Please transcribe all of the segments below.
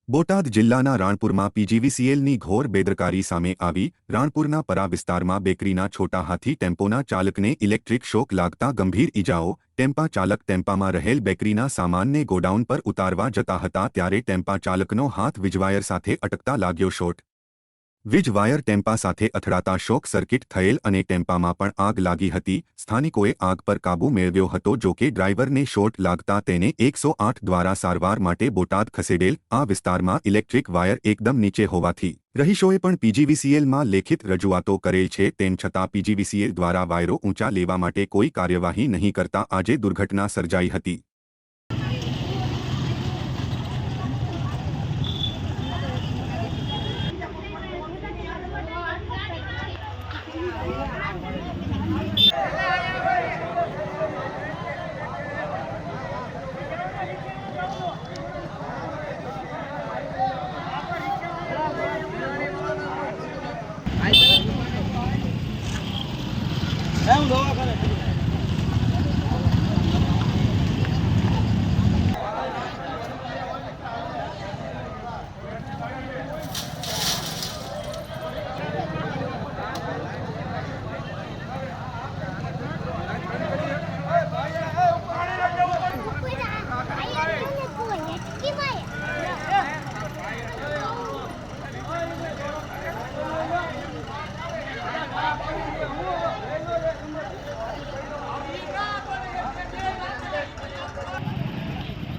બોટાદ જિલ્લાના રાણપુરમાં પીજીવીસીએલની ઘોર બેદરકારી સામે આવી। રાણપુરના પરા વિસ્તારમાં બેકરીના છોટા હાથી ટેમ્પોના ચાલકને ઇલેક્ટ્રિક શોક લાગતા ગંભીર ઇજાઓ। ટેમ્પા ચાલક ટેમ્પામાં રહેલ બેકરીના સામાનને ગોડાઉન પર ઉતારવા જતા હતા ત્યારે ટેમ્પા ચાલકનો હાથ વીજવાયર સાથે અટકતા લાગ્યો શોર્ટ। વીજ વાયર ટેમ્પા સાથે અથડાતા શોક સર્કિટ થયેલ અને ટેમ્પામાં પણ આગ લાગી હતી। સ્થાનિકોએ આગ પર કાબૂ મેળવ્યો હતો, જો કે ડ્રાઈવરને શોર્ટ લાગતા તેને 108 દ્વારા સારવાર માટે બોટાદ ખસેડેલ। આ વિસ્તારમાં ઇલેક્ટ્રિક વાયર એકદમ નીચે હોવાથી રહીશોએ પણ પીજીવીસીએલમાં લેખિત રજૂઆતો કરેલ છે, તેમ છતાં પીજીવીસીએલ દ્વારા વાયરો ઊંચા લેવા માટે કોઈ કાર્યવાહી નહીં કરતા આજે દુર્ઘટના સર્જાઈ હતી।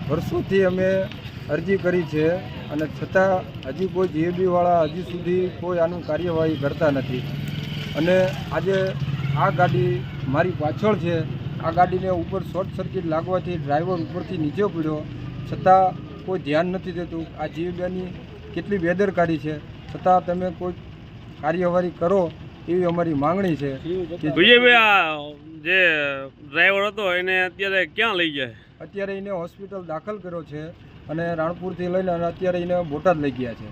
વર્ષોથી અમે અરજી કરી છે અને છતાં હજી કોઈ જીએબીવાળા હજી સુધી કોઈ આનું કાર્યવાહી કરતા નથી। અને આજે આ ગાડી મારી પાછળ છે, આ ગાડીને ઉપર શોર્ટ સર્કિટ લાગવાથી ડ્રાઈવર ઉપરથી નીચે પડ્યો, છતાં કોઈ ધ્યાન નથી દેતું। આ જીએબીની કેટલી બેદરકારી છે, છતાં તમે કોઈ કાર્યવાહી કરો એવી અમારી માંગણી છે। વિજયભાઈ, આ જે ડ્રાઈવર હતો એને અત્યારે ક્યાં લઈ જાય? અત્યારે એને હોસ્પિટલ દાખલ કર્યો છે અને રાણપુરથી લઈને અત્યારે એને બોટાદ લઈ ગયા છે।